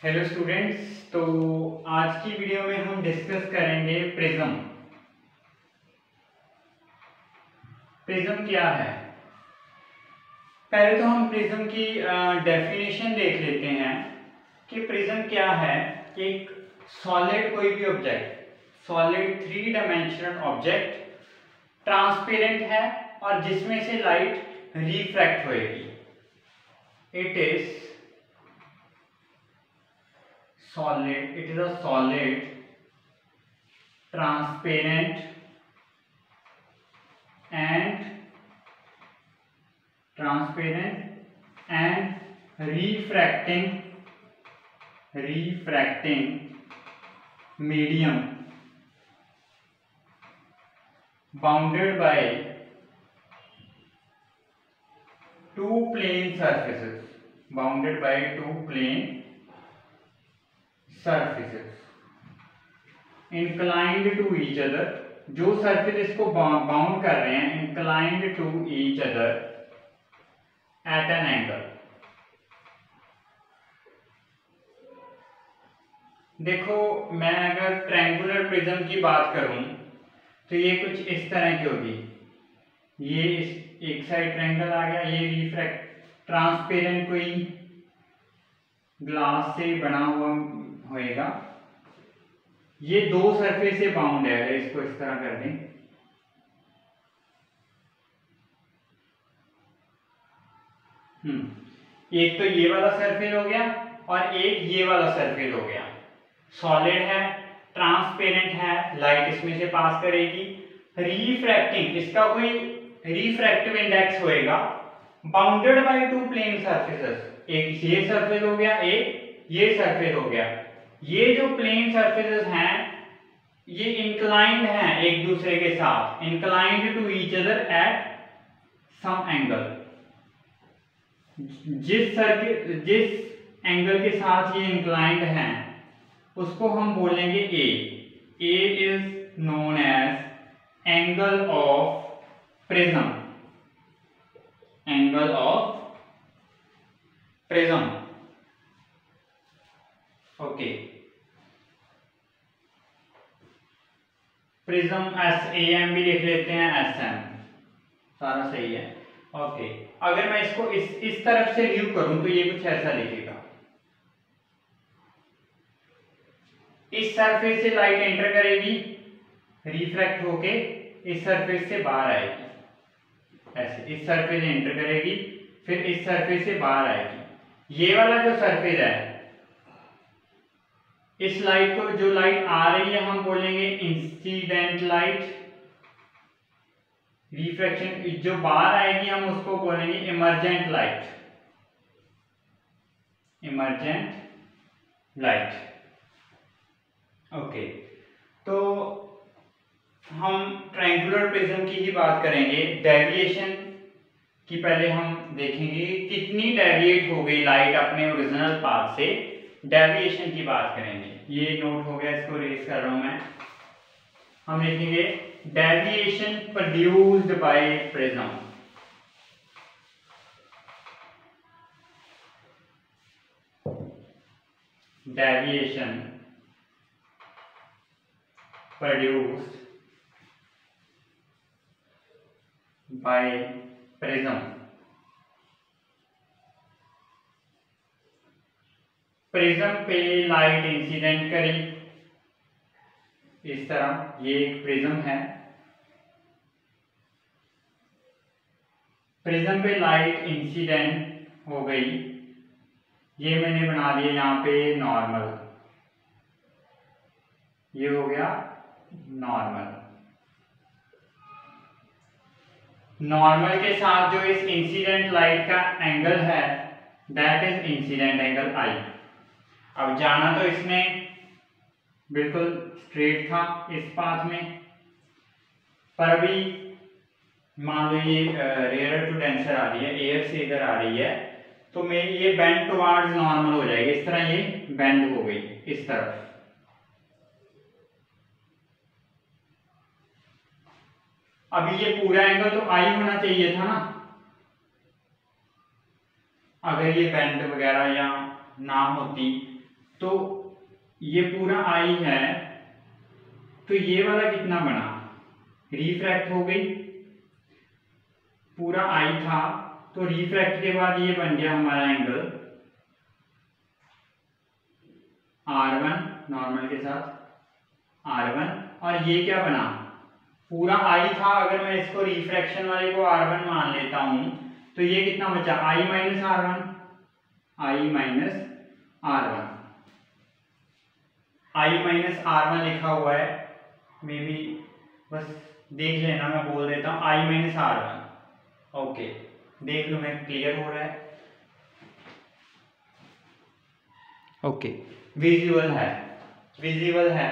Hello students. तो आज की वीडियो में हम डिस्कस करेंगे प्रिज्म। प्रिज्म क्या है? पहले तो हम प्रिज्म की डेफिनेशन देख लेते हैं कि प्रिज्म क्या है। एक सॉलिड कोई भी object, solid 3 dimensional object transparent है और जिसमें से लाइट रिफ्रैक्ट होएगी। It is solid, it is a solid, transparent and refracting medium bounded by two plane surfaces inclined to each other। जो सरफेस इसको बाउंड कर रहे हैं inclined to each other at an angle। देखो, मैं अगर triangular prism की बात करूं तो ये कुछ इस तरह की होगी। ये इस एक साइड ट्रायंगल आ गया, ये रिफ्रैक्ट ट्रांसपेरेंट कोई ग्लास से बना हुआ होएगा। ये दो सरफेस से बाउंड है। अगर इसको इस तरह कर दें, एक तो ये वाला सरफेस हो गया और एक ये वाला सरफेस हो गया। सॉलिड है, ट्रांसपेरेंट है, लाइट इसमें से पास करेगी। रिफ्रैक्टिंग, इसका कोई रिफ्रैक्टिव इंडेक्स होएगा। Bounded by two plane surfaces, एक ये सरफेस हो गया, एक ये सरफेस हो गया। ये जो प्लेन सरफेसेस हैं ये इंक्लाइंड हैं एक दूसरे के साथ, inclined to each other at some angle. जिस एंगल के साथ ये इंक्लाइंड हैं उसको हम बोलेंगे A. A is known as angle of prism. Angle of prism, okay. Prism as A M भी लिख लेते हैं, एस एम, सारा सही है, ओके। अगर मैं इसको इस तरफ से व्यू करूं तो ये कुछ ऐसा दिखेगा। इस सरफेस से लाइट एंटर करेगी, रिफ्रैक्ट होके इस सरफेस से बाहर आएगी। ऐसे इस सरफेस से एंटर करेगी, फिर इस सरफेस से बाहर आएगी। ये वाला जो सरफेस है, इस लाइट को, जो लाइट आ रही है हम बोलेंगे इंसिडेंट लाइट। रिफ्रैक्शन जो बाहर आएगी हम उसको बोलेंगे emergent light. Emergent light, okay. तो हम ट्रायंगुलर प्रिज्म की ही बात करेंगे। डेविएशन की पहले हम देखेंगे कितनी डेविएट हो गई लाइट अपने ओरिजिनल पाथ से। डेविएशन की बात करेंगे। ये नोट हो गया, इसको रेज कर रहा हूं मैं। हम लिखेंगे deviation produced by prism. Deviation produced by prism। Prism पे लाइट इंसिडेंट करी इस तरह। ये एक प्रिज्म है, प्रिज्म पे लाइट इंसिडेंट हो गई। ये मैंने बना दिया यहाँ पे नॉर्मल, ये हो गया नॉर्मल। नॉर्मल के साथ जो इस इंसिडेंट लाइट का एंगल है दैट इज इंसिडेंट एंगल आई। अब जाना तो इसने बिल्कुल स्ट्रेट था इस पाथ में, पर अभी मान लो ये रेयर टू डेंसर आ रही है, एयर से इधर आ रही है, तो मेरी ये बेंड टुवर्ड्स नॉर्मल हो जाएगी। इस तरह ये बेंड हो गई इस तरफ। अभी ये पूरा एंगल तो आई होना चाहिए था ना, अगर ये बेंड वगैरह या ना होती तो ये पूरा आई है, तो ये वाला कितना बना, रिफ्रैक्ट हो गई, पूरा आई था तो रिफ्रैक्ट के बाद ये बन गया हमारा एंगल R1 नॉर्मल के साथ R1, और ये क्या बना, पूरा आई था, अगर मैं इसको रिफ्रैक्शन वाले को R1 मान लेता हूं तो ये कितना बचा, I minus R1, I minus R1, I minus R1 लिखा हुआ है, मे बी बस देख लेना, मैं बोल देता हूँ I माइनस R1। ओके, देख लो, मैं क्लियर हो रहा है। ओके, विजिबल है, विजिबल है।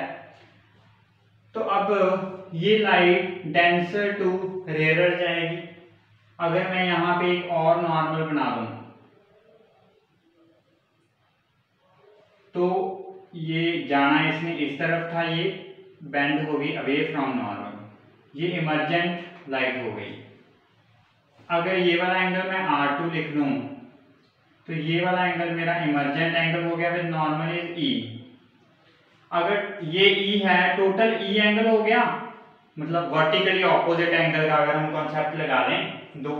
तो अब ये लाइट डेंसर टू रेयरर जाएगी। अगर मैं यहाँ पे एक और नॉर्मल बना दूं तो ये जाना इसने इस तरफ था, ये बेंड होगी अवे फ्रॉम नॉर्मल, ये इमर्जेंट लाइट हो गई। अगर ये वाला एंगल मैं R2 लिख लूं तो ये वाला एंगल मेरा इमर्जेंट एंगल हो गया विद नॉर्मल इज E। अगर ये E है, टोटल E एंगल हो गया, मतलब वर्टिकली ऑपोजिट एंगल का अगर हम कॉन्सेप्ट लगा लें, दो,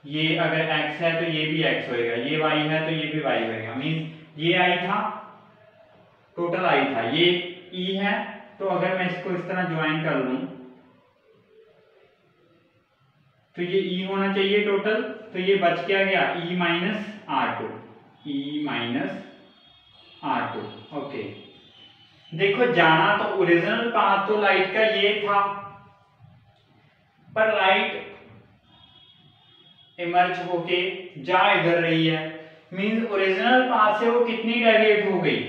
ये अगर x है तो ये भी x होएगा, ये y है तो ये भी y होएगा, मींस ये I था, टोटल I था, ये E है, तो अगर मैं इसको इस तरह ज्वाइन कर लूं तो ये E होना चाहिए टोटल, तो ये बच क्या गया, E minus R2, E minus R2। Okay, देखो जाना तो ओरिजिनल पाथ तो लाइट का ये था, पर लाइट इमर्ज होके जा इधर रही है, मींस ओरिजिनल पाथ से वो कितनी डेविएट हो गई,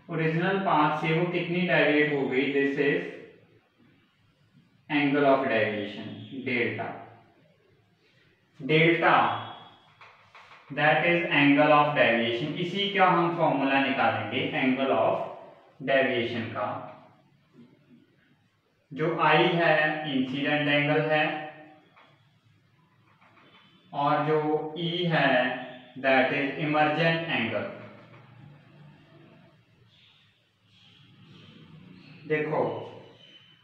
ओरिजिनल पाथ से वो कितनी डेविएट हो गई, this is angle of deviation delta, delta that is angle of deviation. इसी का हम फॉर्मूला निकालेंगे एंगल ऑफ डेविएशन का। जो I है इंसिडेंट एंगल है, और जो E है दैट इज इमर्जेंट एंगल। देखो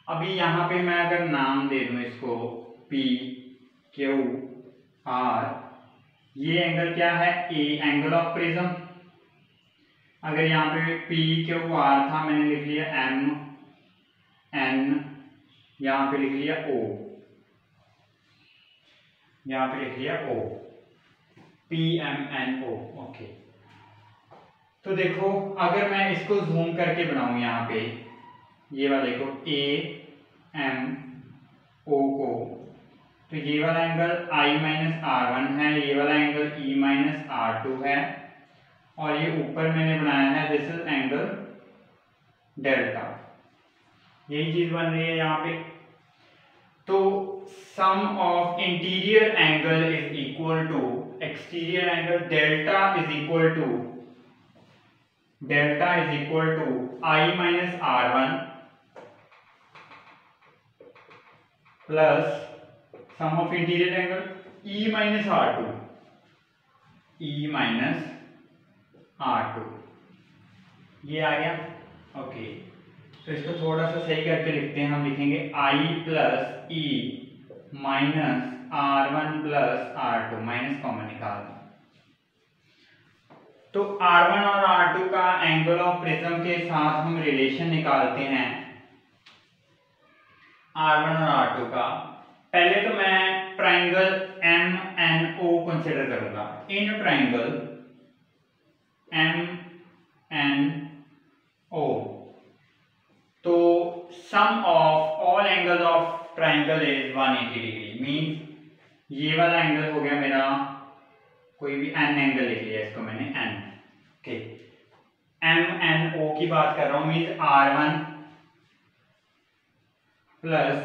अभी यहां पे मैं अगर नाम दे दूं इसको P Q R, ये एंगल क्या है, A, एंगल ऑफ प्रिज्म। अगर यहाँ पे P Q R था, मैंने लिख लिया M N, यहाँ पे लिख लिया O, यहाँ पे लिख लिया O, P M N O। Okay, तो देखो अगर मैं इसको जूम करके बनाऊं यहाँ पे, ये वाले को A M O को, तो ये वाला एंगल I माइनस R1 है, ये वाला एंगल E माइनस R2 है, और ये ऊपर मैंने बनाया है दिस इज एंगल डेल्टा, यही चीज बन रही है यहाँ पे। तो sum of interior angle is equal to exterior angle, delta is equal to I minus R1 plus sum of interior angle E minus R2, E minus R2, ये आ गया। ओके, तो इसको थोड़ा सा सही करके लिखते हैं, हम लिखेंगे I plus E minus R1 plus R2, minus common निकाल दो। तो R1 और R2 का एंगल ऑफ प्रिज्म के साथ हम रिलेशन निकालते हैं, R1 और R2 का। पहले तो मैं ट्राइंगल MNO कंसिडर करूंगा। इन ट्राइंगल MNO, तो sum of all angles of triangle is 180 degree, means ये वाला एंगल हो गया मेरा, कोई भी n एंगल लिख लिया इसको मैंने n। ओके, MNO की बात कर रहा हूं, means R1 plus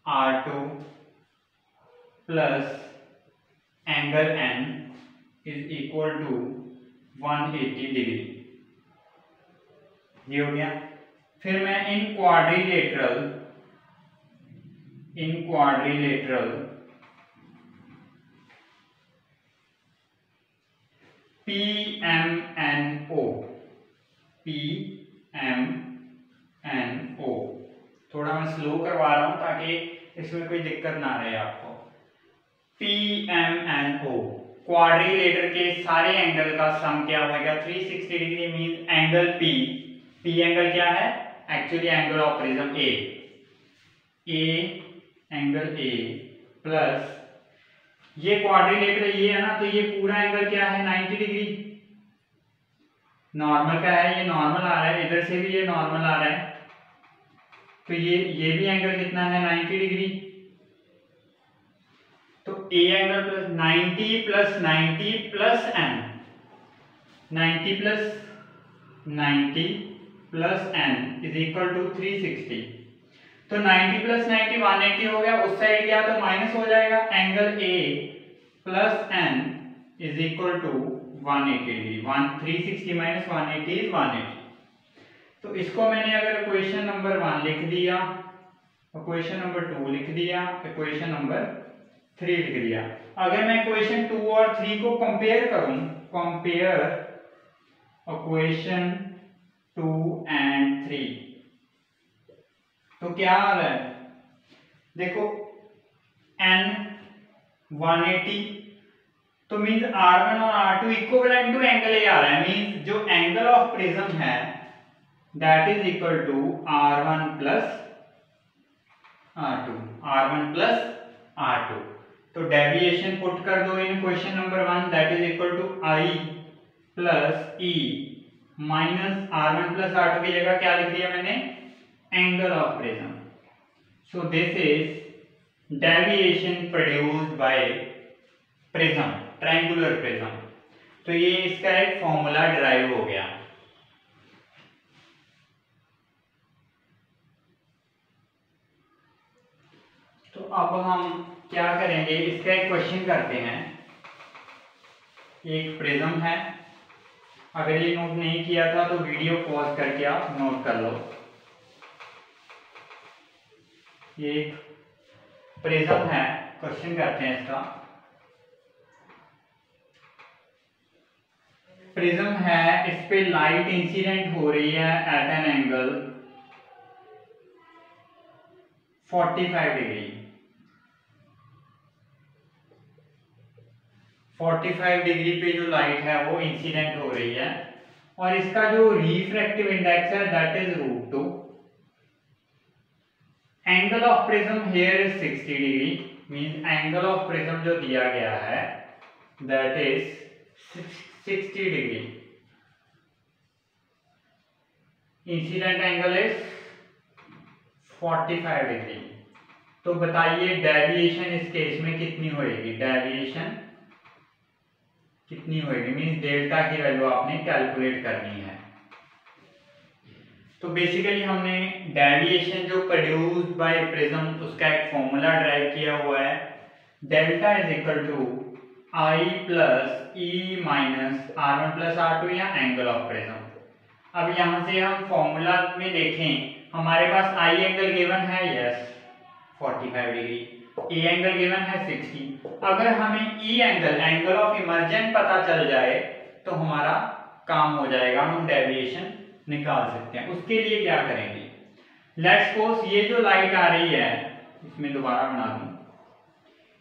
R2 plus angle n is equal to 180 degree, ये हो गया। फिर मैं इन क्वाड्रिलेटरल PMNO, PMNO। थोड़ा मैं स्लो करवा रहा हूं ताकि इसमें कोई दिक्कत ना रहे आपको। PMNO क्वाड्रिलेटर के सारे एंगल का सम क्या होगा? 360 degree mean angle P angle क्या है? Actually angle of prism A angle A plus ये क्वाड्रिलेटर ये है ना, तो ये पूरा एंगल क्या है? 90 डिग्री। नॉर्मल का है, ये नॉर्मल आ रहा है, इधर से भी ये नॉर्मल आ रहा है, तो ये भी एंगल कितना है? 90 डिग्री। तो A angle plus 90 plus 90 plus n, 90 plus 90 plus n is equal to 360। तो 90 प्लस 90 180 हो गया, उस साइड गया तो माइनस हो जाएगा। Angle A plus n is equal to 180 degree. 360 minus 180 is 180। तो इसको मैंने अगर इक्वेशन नंबर 1 लिख दिया, इक्वेशन नंबर 2 लिख दिया, इक्वेशन नंबर 3 लिख दिया। अगर मैं इक्वेशन 2 और 3 को कंपेयर करूं, कंपेयर इक्वेशन 2 एंड 3, तो क्या आ रहा है? देखो n 180, तो मींस R1 और R2 equivalent to angle A आ रहा है। मींस जो एंगल ऑफ प्रिज्म है that is equal to R1 plus R2, R1 plus R2। तो डेविएशन पुट कर दो in question number 1, that is equal to I plus E minus R1 plus R2 की जगह क्या लिख दिया मैंने? Angle of prism. So this is deviation produced by prism, triangular prism. तो ये इसका एक फॉर्मूला डिराइव हो गया। तो अब हम क्या करेंगे, इसका एक क्वेश्चन करते हैं। एक प्रिज्म है, अगर ये नोट नहीं किया था तो वीडियो पॉज करके आप नोट कर लो। ये एक प्रिज्म है, क्वेश्चन करते हैं इसका। प्रिज्म है, इस पे लाइट इंसिडेंट हो रही है at an angle 45 degree. 45 degree पे जो लाइट है वो इंसिडेंट हो रही है, और इसका जो रिफ्रैक्टिव इंडेक्स है that is √2। Angle of prism here is 60 degree, means angle of prism जो दिया गया है that is 60 degree. Incident angle is 45 degree. तो बताइए डेविएशन इस केस में कितनी होएगी? डेविएशन कितनी होएगी? मींस डेल्टा की वैल्यू आपने कैलकुलेट करनी है। तो बेसिकली हमने डेविएशन जो प्रोड्यूस्ड बाय प्रिज्म उसका एक फॉर्मूला ड्राइव किया हुआ है। Delta is equal to I plus E minus R1 plus R2 या एंगल ऑफ प्रिज्म। अब यहां से हम फॉर्मूला में देखें, हमारे पास I एंगल गिवन है, yes 45 degree, A angle given है 60। अगर हमें E angle, angle of emergent पता चल जाए तो हमारा काम हो जाएगा, हम डेविएशन निकाल सकते हैं। उसके लिए क्या करेंगे? लेट्स सपोज ये जो लाइट आ रही है, इसमें दोबारा बना दूं,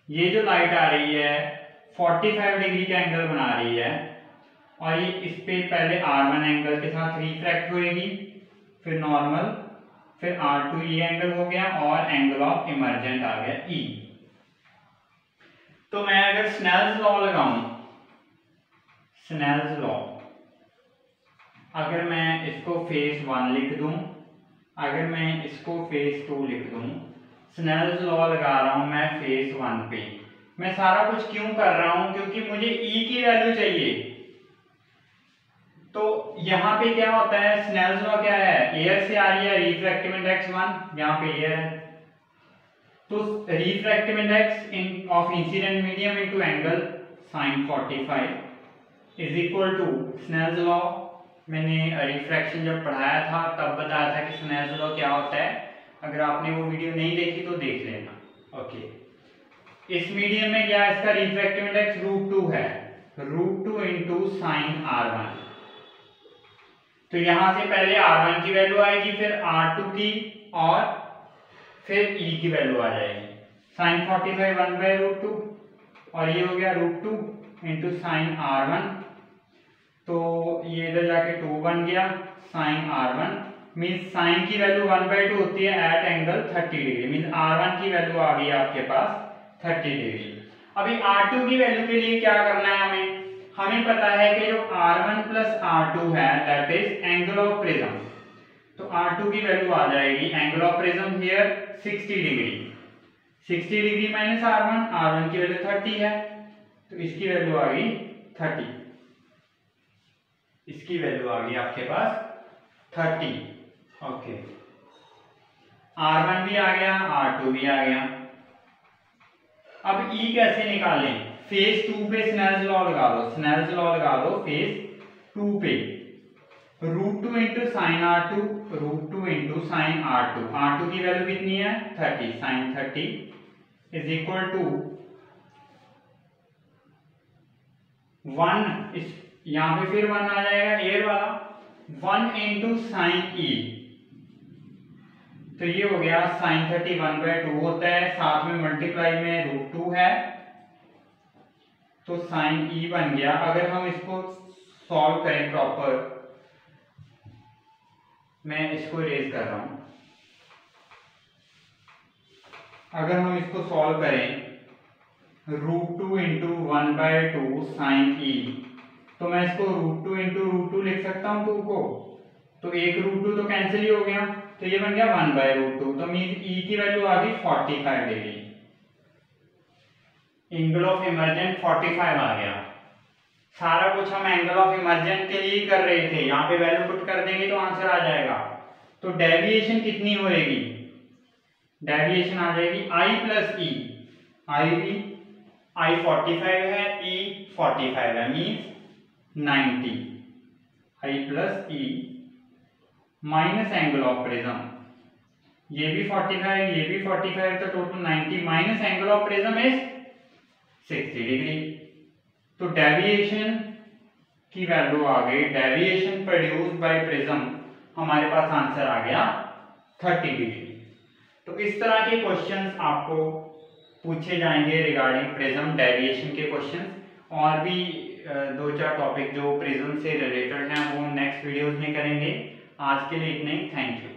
ये जो लाइट आ रही है 45 डिग्री का एंगल बना रही है, और ये इस पे पहले R1 एंगल के साथ रिफ्रैक्ट होएगी, फिर नॉर्मल, फिर R2 ये एंगल हो गया, और एंगल ऑफ इमर्जेंट आ गया E। तो मैं अगर स्नेल्स लॉ लगाऊं, स्नेल्स लॉ, अगर मैं इसको फेज 1 लिख दूं, अगर मैं इसको फेज 2 लिख दूं, स्नेल्स लॉ लगा रहा हूं मैं फेज 1 पे। मैं सारा कुछ क्यों कर रहा हूं? क्योंकि मुझे E की वैल्यू चाहिए। तो यहाँ पे क्या होता है, स्नेल्स लॉ क्या है? एयर से आ रही है रिफ्रैक्टिव इंडेक्स 1, यहाँ पे एयर है, तो refractive index of incident medium into angle sin 45 is equal to Snell's law. मैंने रिफ्रैक्शन जब पढ़ाया था तब बताया था कि स्नेल्स लॉ क्या होता है। अगर आपने वो वीडियो नहीं देखी तो देख लेना। ओके, इस मीडियम में क्या, इसका रिफ्रैक्टिव इंडेक्स √2 है, √2 इंटू साइन R1। तो यहां से पहले R1 की वैल्यू आएगी, फिर R2 की, और फिर E की वैल्यू आ जाएगी। साइन 45 1/√2, और ये हो गया √2 इंटू साइन R1। तो ये इधर जाके 2 बन गया साइन R1, मीन्स साइन की वैल्यू 1/2 होती है eight angle 30 degree, means R1 की वैल्यू आ गई आपके पास 30 डिग्री। अभी R2 की वैल्यू के लिए क्या करना है हमें पता है कि जो R1 प्लस R2 है that is angle of prism. तो R2 की वैल्यू आ जाएगी angle of prism here 60 degree. 60 degree minus R1 की वैल्यू 30 है, तो इसकी वैल्यू आ गई 30। इसकी वैल्यू आ गई आपके पास 30। ओके, R1 भी आ गया, R2 भी आ गया। अब E कैसे निकालें? फेज 2 पे स्नेल्स लॉ लगा दो, स्नेल्स लॉ लगा दो फेज 2 पे। √2 into sine R2, √2 into sine R2। R2 की वैल्यू कितनी है 30, साइन 30 इज इक्वल टू 1, इस यहां पे फिर 1 आ जाएगा एयर वाला, 1 इंटू साइन E। तो ये हो गया साइन 30 1/2 होता है, साथ में मल्टीप्लाई में √2 है, तो साइन E बन गया। अगर हम इसको सॉल्व करें प्रॉपर, मैं इसको इरेज कर रहा हूं, अगर हम इसको सॉल्व करें √2 इंटू 1/2 साइन E, तो मैं इसको √2 इंटू √2 लिख सकता हूं 2 को, तो एक √2 तो कैंसिल ही हो गया, तो ये बन गया 1/√2। तो मीन E की वैल्यू आ गई 45 डिग्री। एंगल ऑफ इमर्जेंट 45 आ गया। सारा कुछ हम एंगल ऑफ इमर्जेंट के लिए कर रहे थे, यहाँ पे वैल्यू पुट कर देंगे तो आंसर आ जाएगा। तो डेविएशन कितनी होएगी? डेविएशन आ जाएगी I प्लस E। I 45 है, E 45 है, means 90। I plus E minus angle of prism, ये भी 45, ये भी 45, तो total 90 minus angle of prism is 60 degree. तो डेविएशन की वैल्यू आ गई, डेविएशन प्रोड्यूस्ड बाय प्रिज्म, हमारे पास आंसर आ गया 30 डिग्री। तो इस तरह के क्वेश्चंस आपको पूछे जाएंगे रिगार्डिंग प्रिज्म डेविएशन के क्वेश्चंस, और भी 2-4 टॉपिक जो प्रिज्म से रिलेटेड हैं वो नेक्स्ट वीडियोस में करेंगे। आज के लिए इतना ही, थैंक यू।